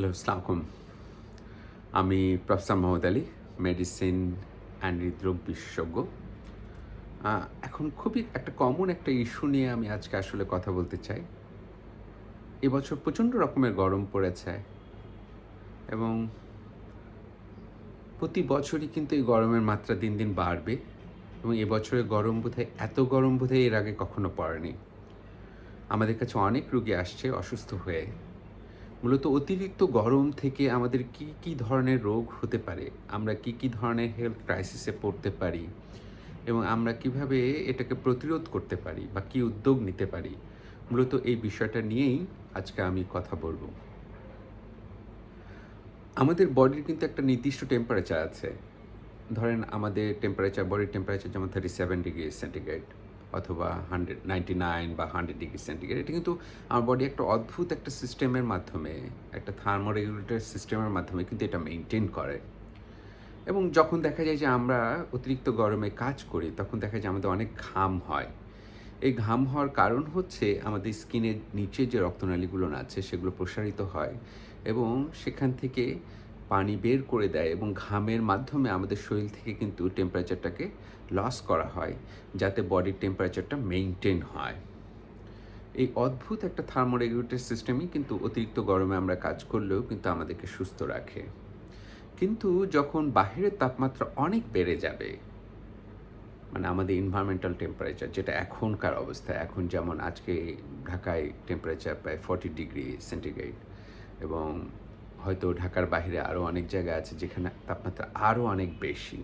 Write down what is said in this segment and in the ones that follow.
Hello, আসসালামু আলাইকুম। আমি professor Mohammad Ali, medicine and হৃদরোগ বিশেষজ্ঞ। আ এখন খুবই একটা কমন একটা ইস্যু নিয়ে আমি আজকে আসলে কথা বলতে চাই। এবছর প্রচণ্ড রকমের গরম পড়েছে এবং প্রতি বছরই কিন্তু এই গরমের মাত্রা দিন, দিন বাড়বে এবং এবছরের গরম বোধহয় এত গরম বোধহয় এর আগে কখনো পড়েনি। আমাদের কাছে অনেক রোগী আসছে অসুস্থ হয়ে। মূলত অতিরিক্ত গরম থেকে আমাদের কি ধরনের রোগ হতে পারে? আমরা কি ধরনের হেলথ ক্রাইসিসে পড়তে পারি? এবং আমরা কিভাবে এটাকে প্রতিরোধ করতে পারি বা কি উদ্যোগ নিতে পারি? মূলত এই বিষয়টা নিয়েই আজকে আমি কথা বলব। আমাদের বডির কিন্তু একটা নির্দিষ্ট টেম্পারেচার আছে। ধরেন আমাদের বডির টেম্পারেচার যেমন 37 ডিগ্রি সেন্টিগ্রেড অথবা 99 বা 100 ডিগ্রি সেন্টিগ্রেড। এটা কিন্তু আমার বডি একটা অদ্ভুত একটা সিস্টেমের মাধ্যমে, একটা থার্মোরেগুলেটর সিস্টেমের মাধ্যমে কিন্তু এটা মেইনটেইন করে। এবং যখন দেখা যায় যে আমরা অতিরিক্ত গরমে কাজ করি, তখন দেখা যায় আমাদের অনেক ঘাম হয়। এই ঘাম হওয়ার কারণ হচ্ছে আমাদের স্কিনের নিচে যে রক্তনালীগুলো আছে সেগুলো প্রসারিত হয় এবং সেখান থেকে পানি বের করে দেয় এবং ঘামের মাধ্যমে আমাদের শরীর থেকে কিন্তু টেম্পারেচারটাকে লস করা হয় যাতে বডির টেম্পারেচারটা মেইনটেইন হয়। এই অদ্ভুত একটা থার্মোরেগুলেটর সিস্টেমই কিন্তু অতিরিক্ত গরমে আমরা কাজ করলেও কিন্তু আমাদেরকে সুস্থ রাখে। কিন্তু যখন বাহিরের তাপমাত্রা অনেক বেড়ে যাবে, মানে আমাদের এনভায়রনমেন্টাল টেম্পারেচার যেটা এখনকার অবস্থায়, এখন যেমন আজকে ঢাকায় টেম্পারেচার প্রায় 40 ডিগ্রি সেন্টিগ্রেড এবং হয়তো ঢাকার বাইরে আরও অনেক জায়গা আছে যেখানে তাপমাত্রা আরও অনেক বেশি।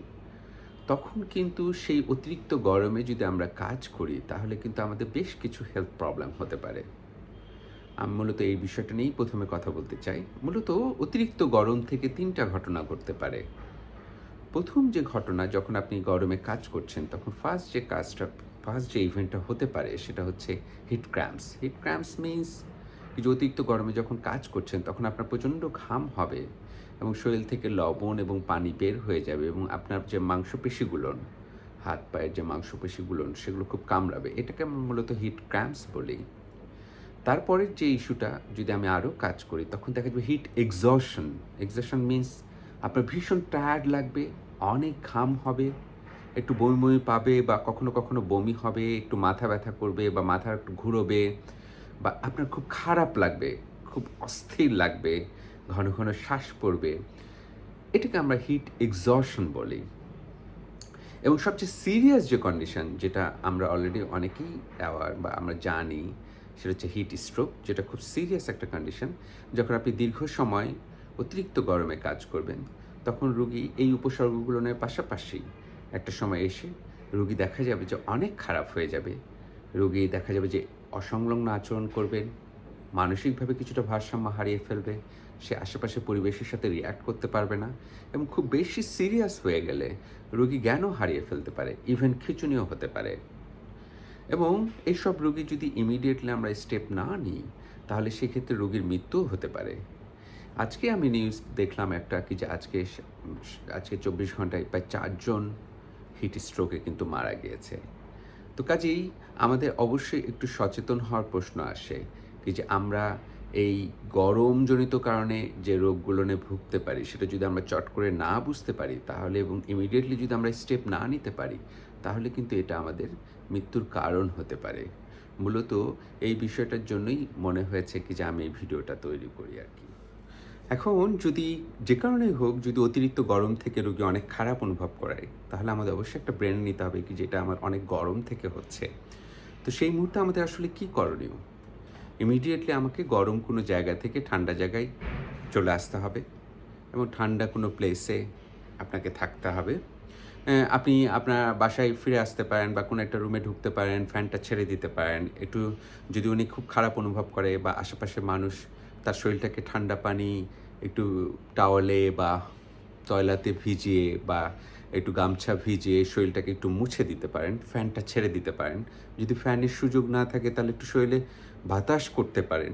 তখন কিন্তু সেই অতিরিক্ত গরমে যদি আমরা কাজ করি তাহলে কিন্তু আমাদের বেশ কিছু হেলথ প্রবলেম হতে পারে। আমি মূলত এই বিষয়টা নিয়েই প্রথমে কথা বলতে চাই। মূলত অতিরিক্ত গরম থেকে ৩টা ঘটনা ঘটতে পারে। প্রথম যে ঘটনা, যখন আপনি গরমে কাজ করছেন তখন ফার্স্ট যে ইভেন্টটা হতে পারে সেটা হচ্ছে heat cramps. Heat cramps means যে অতিরিক্ত গরমে যখন কাজ করছেন তখন আপনার প্রচণ্ড ঘাম হবে এবং শরীর থেকে লবণ এবং পানি বের হয়ে যাবে এবং আপনার যে মাংসপেশিগুলো, হাত পায়ের যে মাংসপেশিগুলো সেগুলো খুব কামড়াবে। এটাকে আমরা মূলত হিট ক্র্যাম্পস বলি। তারপরের যে ইস্যুটা, যদি আমি আরও কাজ করি তখন দেখা যাবে হিট এক্সহশন। এক্সহশন মিনস আপনার ভীষণ টায়ার্ড লাগবে, অনেক ঘাম হবে, একটু বমি, বমি পাবে বা কখনো বমি হবে, একটু মাথা ব্যথা করবে বা মাথা একটু ঘুরোবে বা আপনার খুব খারাপ লাগবে, খুব অস্থির লাগবে, ঘন শ্বাস পড়বে। এটাকে আমরা হিট এক্সহশন বলি। এবং সবচেয়ে সিরিয়াস যে কন্ডিশন, যেটা আমরা অলরেডি অনেকেই অ্যাওয়ার বা আমরা জানি, সেটা হচ্ছে হিট স্ট্রোক, যেটা খুব সিরিয়াস একটা কন্ডিশন। যখন আপনি দীর্ঘ সময় অতিরিক্ত গরমে কাজ করবেন তখন রোগী এই উপসর্গগুলোর পাশাপাশি একটা সময় এসে রোগী দেখা যাবে যে অনেক খারাপ হয়ে যাবে। রোগী দেখা যাবে যে অসংলগ্ন আচরণ করবেন, মানসিকভাবে কিছুটা ভারসাম্য হারিয়ে ফেলবে, সে আশেপাশের পরিবেশের সাথে রিঅ্যাক্ট করতে পারবে না এবং খুব বেশি সিরিয়াস হয়ে গেলে রোগী জ্ঞানও হারিয়ে ফেলতে পারে, ইভেন খিঁচুনিও হতে পারে। এবং এইসব রোগী যদি ইমিডিয়েটলি আমরা স্টেপ না নিই তাহলে সেক্ষেত্রে রোগীর মৃত্যুও হতে পারে। আজকে আমি নিউজ দেখলাম একটা, কি যে আজকে ২৪ ঘন্টায় প্রায় ৪ জন হিট স্ট্রোকে কিন্তু মারা গিয়েছে। তো কাজেই আমাদের অবশ্যই একটু সচেতন হওয়ার প্রশ্ন আসে, কি যে আমরা এই গরমজনিত কারণে যে রোগগুলো নিয়ে ভুগতে পারি সেটা যদি আমরা চট করে না বুঝতে পারি তাহলে এবং ইমিডিয়েটলি যদি আমরা স্টেপ না নিতে পারি তাহলে কিন্তু এটা আমাদের মৃত্যুর কারণ হতে পারে। মূলত এই বিষয়টার জন্যই মনে হয়েছে কি যে আমি এই ভিডিওটা তৈরি করি আর কি। এখন যদি যে কারণেই হোক, যদি অতিরিক্ত গরম থেকে রোগী অনেক খারাপ অনুভব করায়, তাহলে আমাদের অবশ্যই একটা ব্রেন নিতে হবে কি যে এটা আমার অনেক গরম থেকে হচ্ছে। তো সেই মুহূর্তে আমাদের আসলে কি করণীয়? ইমিডিয়েটলি আমাকে গরম কোনো জায়গা থেকে ঠান্ডা জায়গায় চলে আসতে হবে এবং ঠান্ডা কোনো প্লেসে আপনাকে থাকতে হবে। আপনি আপনার বাসায় ফিরে আসতে পারেন বা কোনো একটা রুমে ঢুকতে পারেন, ফ্যানটা ছেড়ে দিতে পারেন। একটু যদি উনি খুব খারাপ অনুভব করে বা আশেপাশের মানুষ তার শরীরটাকে ঠান্ডা পানি একটু টাওয়ালে বা তয়লাতে ভিজিয়ে বা একটু গামছা ভিজিয়ে শরীরটাকে একটু মুছে দিতে পারেন, ফ্যানটা ছেড়ে দিতে পারেন। যদি ফ্যানের সুযোগ না থাকে তাহলে একটু শরীরে বাতাস করতে পারেন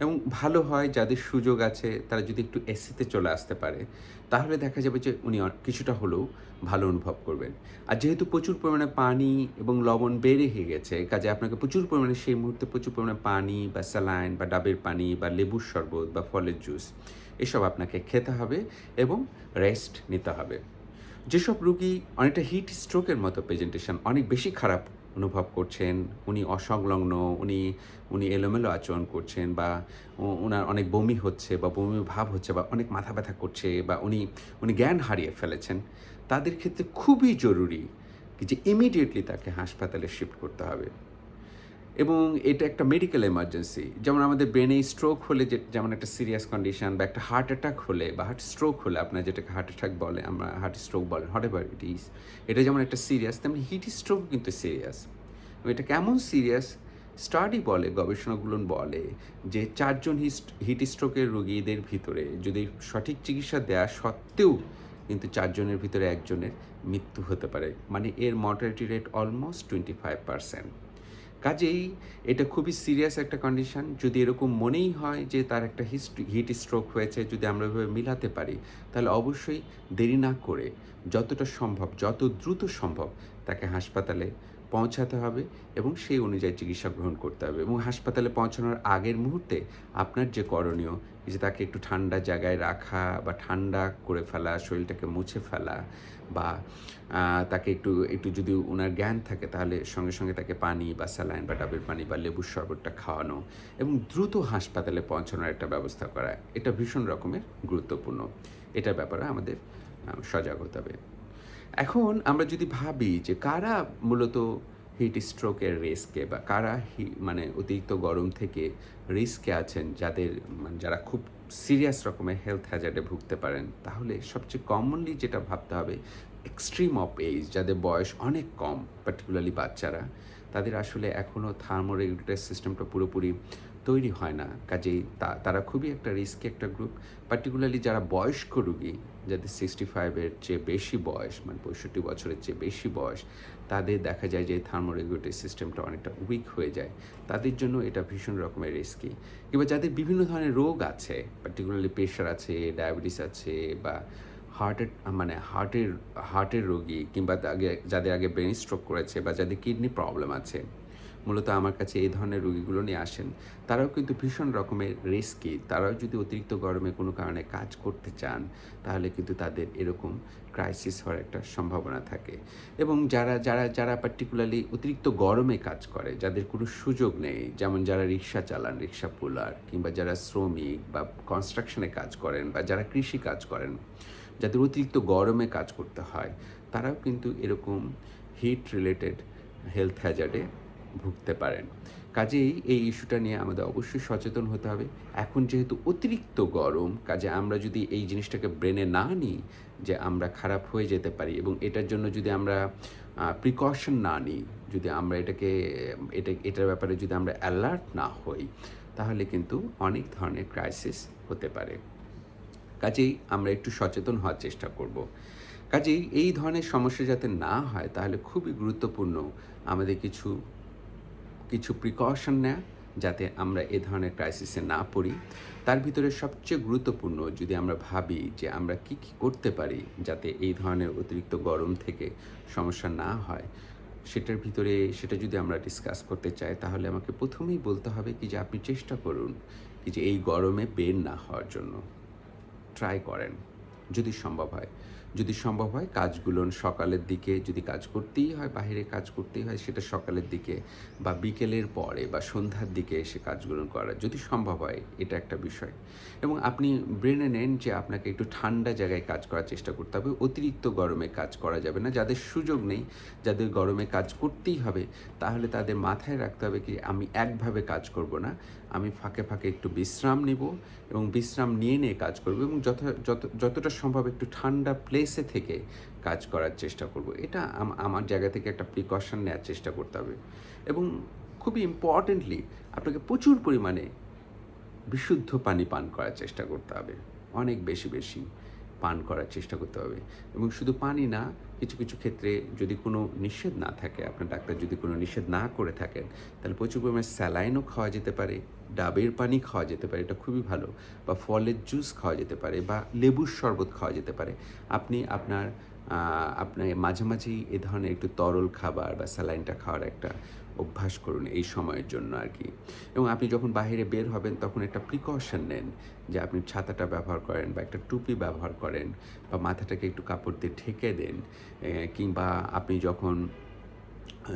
এবং ভালো হয় যাদের সুযোগ আছে তারা যদি একটু এসিতে চলে আসতে পারে, তাহলে দেখা যাবে যে উনি কিছুটা হলেও ভালো অনুভব করবেন। আর যেহেতু প্রচুর পরিমাণে পানি এবং লবণ বেড়ে হয়ে গেছে, কাজে আপনাকে প্রচুর পরিমাণে সেই মুহূর্তে প্রচুর পরিমাণে পানি বা স্যালাইন বা ডাবের পানি বা লেবুর শরবত বা ফলের জুস এসব আপনাকে খেতে হবে এবং রেস্ট নিতে হবে। যেসব রোগী অনেকটা হিট স্ট্রোকের মতো প্রেজেন্টেশন, অনেক বেশি খারাপ অনুভব করছেন, উনি অসংলগ্ন, উনি উনি এলোমেলো আচরণ করছেন, বা উনার অনেক বমি হচ্ছে বা বমি ভাব হচ্ছে বা অনেক মাথা ব্যথা করছে, বা উনি জ্ঞান হারিয়ে ফেলেছেন, তাদের ক্ষেত্রে খুবই জরুরি যে ইমিডিয়েটলি তাকে হাসপাতালে শিফট করতে হবে। এবং এটা একটা মেডিকেল এমার্জেন্সি। যেমন আমাদের ব্রেনে স্ট্রোক হলে যেমন একটা সিরিয়াস কন্ডিশন, বা একটা হার্ট অ্যাটাক হলে বা হার্ট স্ট্রোক হলে, আপনার যেটাকে হার্ট অ্যাটাক বলে, আমরা হার্ট স্ট্রোক বলেন, হোয়াটএভার ইট ইজ, এটা যেমন একটা সিরিয়াস, তেমনি হিট স্ট্রোক কিন্তু সিরিয়াস। এবং এটা কেমন সিরিয়াস, স্টাডি বলে, গবেষণাগুলো বলে যে ৪ জন হিট স্ট্রোকের রোগীদের ভিতরে যদি সঠিক চিকিৎসা দেওয়া সত্ত্বেও কিন্তু ৪ জনের ভিতরে ১ জনের মৃত্যু হতে পারে। মানে এর মর্টালিটি রেট অলমোস্ট 25%। কাজেই এটা খুবই সিরিয়াস একটা কন্ডিশন। যদি এরকম মনেই হয় যে তার একটা হিট স্ট্রোক হয়েছে, যদি আমরা এভাবে মিলাতে পারি, তাহলে অবশ্যই দেরি না করে যতটা সম্ভব, যত দ্রুত সম্ভব তাকে হাসপাতালে পৌঁছাতে হবে এবং সেই অনুযায়ী চিকিৎসা গ্রহণ করতে হবে। এবং হাসপাতালে পৌঁছানোর আগের মুহূর্তে আপনার যে করণীয়, যে তাকে একটু ঠান্ডা জায়গায় রাখা বা ঠান্ডা করে ফেলা, শরীরটাকে মুছে ফেলা, বা তাকে একটু একটু যদি উনার জ্ঞান থাকে তাহলে সঙ্গে সঙ্গে তাকে পানি বা স্যালাইন বা ডাবের পানি বা লেবুর শরবতটা খাওয়ানো এবং দ্রুত হাসপাতালে পৌঁছানোর একটা ব্যবস্থা করা, এটা ভীষণ রকমের গুরুত্বপূর্ণ। এটার ব্যাপারে আমাদের সজাগ হতে হবে। এখন আমরা যদি ভাবি যে কারা মূলত হিট স্ট্রোকের রিস্কে, বা কারা মানে অতিরিক্ত গরম থেকে রিস্কে আছেন, যাদের মানে যারা খুব সিরিয়াস রকমের হেলথ হ্যাজার্ডে ভুগতে পারেন, তাহলে সবচেয়ে কমনলি যেটা ভাবতে হবে, এক্সট্রিম অফ এজ, যাদের বয়স অনেক কম, পার্টিকুলারলি বাচ্চারা, তাদের আসলে এখনও থার্মোরেগুলেটর সিস্টেমটা পুরোপুরি তৈরি হয় না। কাজেই তারা খুবই একটা রিস্কি একটা গ্রুপ। পার্টিকুলারলি যারা বয়স্ক রোগী, যাদের 65-এর চেয়ে বেশি বয়স, মানে 65 বছরের চেয়ে বেশি বয়স, তাদের দেখা যায় যে থার্মোরেগুলেটরি সিস্টেমটা অনেকটা উইক হয়ে যায়। তাদের জন্য এটা ভীষণ রকমের রিস্কি। কিংবা যাদের বিভিন্ন ধরনের রোগ আছে, পার্টিকুলারলি প্রেশার আছে, ডায়াবেটিস আছে, বা হার্টের মানে হার্টের রোগী, কিংবা যাদের আগে ব্রেন স্ট্রোক করেছে, বা যাদের কিডনি প্রবলেম আছে, মূলত আমার কাছে এই ধরনের রোগীগুলো নিয়ে আসেন। তারাও কিন্তু ভীষণ রকমের রিস্কি। তারাও যদি অতিরিক্ত গরমে কোনো কারণে কাজ করতে চান, তাহলে কিন্তু তাদের এরকম ক্রাইসিস হওয়ার একটা সম্ভাবনা থাকে। এবং যারা যারা যারা পার্টিকুলারলি অতিরিক্ত গরমে কাজ করে, যাদের কোনো সুযোগ নেই, যেমন যারা রিক্সা চালান, রিক্সা পুলার, কিংবা যারা শ্রমিক বা কনস্ট্রাকশনে কাজ করেন, বা যারা কৃষি কাজ করেন, যাদের অতিরিক্ত গরমে কাজ করতে হয়, তারাও কিন্তু এরকম হিট রিলেটেড হেলথ হ্যাজার্ডে ভুগতে পারেন। কাজেই এই ইস্যুটা নিয়ে আমাদের অবশ্যই সচেতন হতে হবে। এখন যেহেতু অতিরিক্ত গরম, কাজে আমরা যদি এই জিনিসটাকে ব্রেনে না নিই যে আমরা খারাপ হয়ে যেতে পারি, এবং এটার জন্য যদি আমরা প্রিকশন না নিই, যদি আমরা এটার ব্যাপারে যদি আমরা অ্যালার্ট না হই, তাহলে কিন্তু অনেক ধরনের ক্রাইসিস হতে পারে। কাজেই আমরা একটু সচেতন হওয়ার চেষ্টা করব। কাজেই এই ধরনের সমস্যা যাতে না হয়, তাহলে খুবই গুরুত্বপূর্ণ আমাদের কিছু কিছু প্রিকশন নেওয়া, যাতে আমরা এ ধরনের ক্রাইসিসে না পড়ি। তার ভিতরে সবচেয়ে গুরুত্বপূর্ণ, যদি আমরা ভাবি যে আমরা কি করতে পারি যাতে এই ধরনের অতিরিক্ত গরম থেকে সমস্যা না হয়, সেটা যদি আমরা ডিসকাস করতে চাই, তাহলে আমাকে প্রথমেই বলতে হবে কি যে আপনি চেষ্টা করুন কি যে এই গরমে বের না হওয়ার জন্য। ট্রাই করেন যদি সম্ভব হয়। যদি সম্ভব হয় কাজগুলো সকালের দিকে, যদি কাজ করতেই হয়, বাহিরে কাজ করতেই হয়, সেটা সকালের দিকে বা বিকেলের পরে বা সন্ধ্যার দিকে এসে কাজগুলো করা যদি সম্ভব হয়, এটা একটা বিষয়। এবং আপনি ব্রেনে নেন যে আপনাকে একটু ঠান্ডা জায়গায় কাজ করার চেষ্টা করতে হবে। অতিরিক্ত গরমে কাজ করা যাবে না। যাদের সুযোগ নেই, যাদের গরমে কাজ করতেই হবে, তাহলে তাদের মাথায় রাখতে হবে কি আমি একভাবে কাজ করব না, আমি ফাঁকে ফাঁকে একটু বিশ্রাম নিব, এবং বিশ্রাম নিয়ে কাজ করব, এবং যতটা সম্ভব একটু ঠান্ডা প্লেসে থেকে কাজ করার চেষ্টা করব। এটা আমার জায়গা থেকে একটা প্রিকশন নেওয়ার চেষ্টা করতে হবে। এবং খুবই ইম্পর্টেন্টলি আপনাকে প্রচুর পরিমাণে বিশুদ্ধ পানি পান করার চেষ্টা করতে হবে। অনেক বেশি বেশি পান করার চেষ্টা করতে হবে। এবং শুধু পানি না, কিছু কিছু ক্ষেত্রে যদি কোনো নিষেধ না থাকে, আপনার ডাক্তার যদি কোনো নিষেধ না করে থাকেন, তাহলে প্রচুর পরিমাণে স্যালাইনও খাওয়া যেতে পারে, ডাবের পানি খাওয়া যেতে পারে, এটা খুবই ভালো, বা ফলের জুস খাওয়া যেতে পারে, বা লেবুর শরবত খাওয়া যেতে পারে। আপনি আপনার আপনি মাঝামাঝি এ ধরনের একটু তরল খাবার বা স্যালাইনটা খাওয়ার একটা অভ্যাস করুন এই সময়ের জন্য আরকি। এবং আপনি যখন বাহিরে বের হবেন তখন একটা প্রিকশন নেন যে আপনি ছাতাটা ব্যবহার করেন বা একটা টুপি ব্যবহার করেন বা মাথাটাকে একটু কাপড় দিয়ে ঢেকে দেন। কিংবা আপনি যখন আ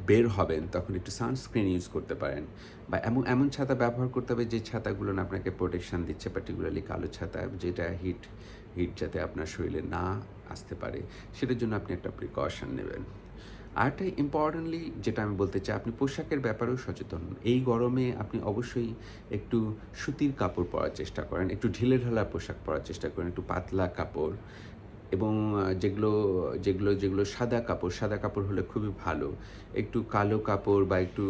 বের হবেন তখন একটু সানস্ক্রিন ইউজ করতে পারেন বা এমন এমন ছাতা ব্যবহার করতে হবে যে ছাতাগুলো না আপনাকে প্রোটেকশন দিচ্ছে, পার্টিকুলারলি কালো ছাতা যেটা হিট যাতে আপনার শরীরে না আসতে পারে সেটার জন্য আপনি একটা প্রিকশন নেবেন। আরেকটা ইম্পর্টেন্টলি যেটা আমি বলতে চাই, আপনি পোশাকের ব্যাপারেও সচেতন হন। এই গরমে আপনি অবশ্যই একটু সুতির কাপড় পরার চেষ্টা করেন, একটু ঢিলেঢালা পোশাক পরার চেষ্টা করেন, একটু পাতলা কাপড় এবং যেগুলো সাদা কাপড় হলে খুবই ভালো। একটু কালো কাপড় বা একটু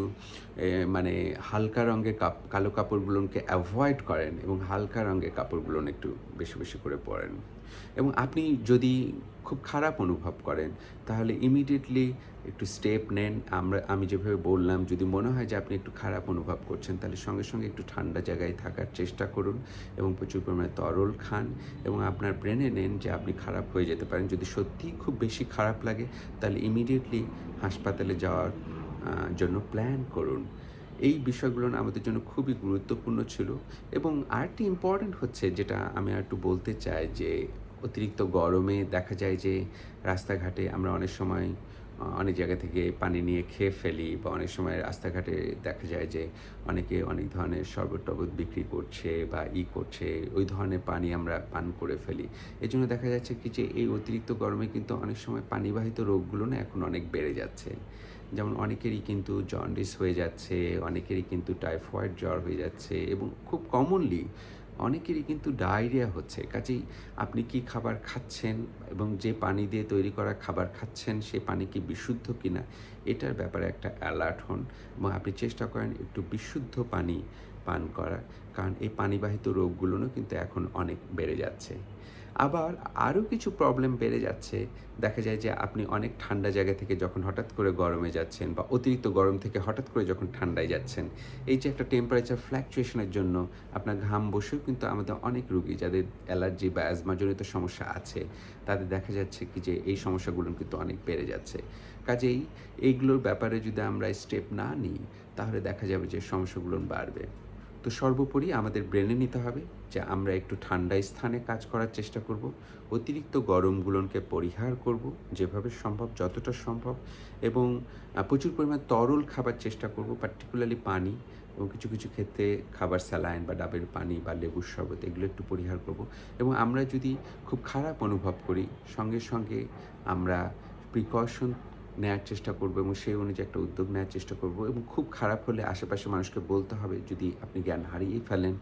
মানে হালকা রঙের কালো কাপড়গুলোকে এভয়েড করেন এবং হালকা রঙের কাপড়গুলো একটু বেশি, বেশি করে পরেন। এবং আপনি যদি খুব খারাপ অনুভব করেন, তাহলে ইমিডিয়েটলি একটু স্টেপ নেন। আমি যেভাবে বললাম, যদি মনে হয় যে আপনি একটু খারাপ অনুভব করছেন, তাহলে সঙ্গে, সঙ্গে একটু ঠান্ডা জায়গায় থাকার চেষ্টা করুন এবং প্রচুর পরিমাণে তরল খান এবং আপনার ব্রেনে নেন যে আপনি খারাপ হয়ে যেতে পারেন। যদি সত্যিই খুব বেশি খারাপ লাগে, তাহলে ইমিডিয়েটলি হাসপাতালে যাওয়ার জন্য প্ল্যান করুন। এই বিষয়গুলো না আমাদের জন্য খুবই গুরুত্বপূর্ণ ছিল এবং আরেকটি ইম্পোর্টেন্ট হচ্ছে যেটা আমি আরেকটু বলতে চাই যে অতিরিক্ত গরমে দেখা যায় যে রাস্তাঘাটে আমরা অনেক সময় অনেক জায়গা থেকে পানি নিয়ে খেয়ে ফেলি বা অনেক সময় রাস্তাঘাটে দেখা যায় যে অনেকে অনেক ধরনের শরবত-টরবত বিক্রি করছে বা করছে, ওই ধরনের পানি আমরা পান করে ফেলি। এজন্য দেখা যাচ্ছে কি যে এই অতিরিক্ত গরমে কিন্তু অনেক সময় পানিবাহিত রোগগুলো না এখন অনেক বেড়ে যাচ্ছে। যেমন অনেকেরই কিন্তু জন্ডিস হয়ে যাচ্ছে, অনেকেরই কিন্তু টাইফয়েড জ্বর হয়ে যাচ্ছে এবং খুব কমনলি অনেকেরই কিন্তু ডায়রিয়া হচ্ছে। কাজেই আপনি কি খাবার খাচ্ছেন এবং যে পানি দিয়ে তৈরি করা খাবার খাচ্ছেন, সে পানি কি বিশুদ্ধ কিনা? এটার ব্যাপারে একটা অ্যালার্ট হন এবং আপনি চেষ্টা করেন একটু বিশুদ্ধ পানি পান করার। কারণ এই পানিবাহিত রোগগুলোনও কিন্তু এখন অনেক বেড়ে যাচ্ছে। আবার আরও কিছু প্রবলেম বেড়ে যাচ্ছে। দেখা যায় যে আপনি অনেক ঠান্ডা জায়গা থেকে যখন হঠাৎ করে গরমে যাচ্ছেন বা অতিরিক্ত গরম থেকে হঠাৎ করে যখন ঠান্ডায় যাচ্ছেন, এই যে একটা টেম্পারেচার ফ্লাকচুয়েশন এর জন্য আপনার ঘাম বসেও কিন্তু আমাদের অনেক রোগী যাদের অ্যালার্জি বা অ্যাজমাজনিত সমস্যা আছে, তাদের দেখা যাচ্ছে কি যে এই সমস্যাগুলো কিন্তু অনেক বেড়ে যাচ্ছে। কাজেই এইগুলোর ব্যাপারে যদি আমরা স্টেপ না নিই, তাহলে দেখা যাবে যে সমস্যাগুলো বাড়বে। তো সর্বোপরি আমাদের ব্রেনে নিতে হবে যে আমরা একটু ঠান্ডা স্থানে কাজ করার চেষ্টা করব। অতিরিক্ত গরমগুলোকে পরিহার করব যেভাবে সম্ভব, যতটা সম্ভব এবং প্রচুর পরিমাণে তরল খাবার চেষ্টা করব, পার্টিকুলারলি পানি এবং কিছু, কিছু ক্ষেত্রে খাবার স্যালাইন বা ডাবের পানি বা লেবুর শরবত এগুলো একটু পরিহার করব এবং আমরা যদি খুব খারাপ অনুভব করি, সঙ্গে, সঙ্গে আমরা প্রিকশন নেয়ার চেষ্টা করব এবং সেই অনুযায়ী একটা উদ্যোগ নেয়ার চেষ্টা করব এবং খুব খারাপ হলে আশেপাশের মানুষকে বলতে হবে, যদি আপনি জ্ঞান হারিয়েই ফেলেন,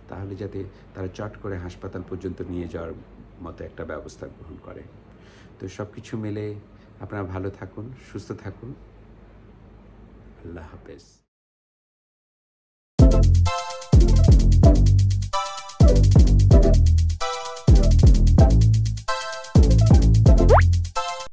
তাহলে যাতে তারা চট করে হাসপাতাল পর্যন্ত নিয়ে যাওয়ার মতো একটা ব্যবস্থা গ্রহণ করে। তো সবকিছু মিলে আপনারা ভালো থাকুন, সুস্থ থাকুন। আল্লাহ হাফেজ।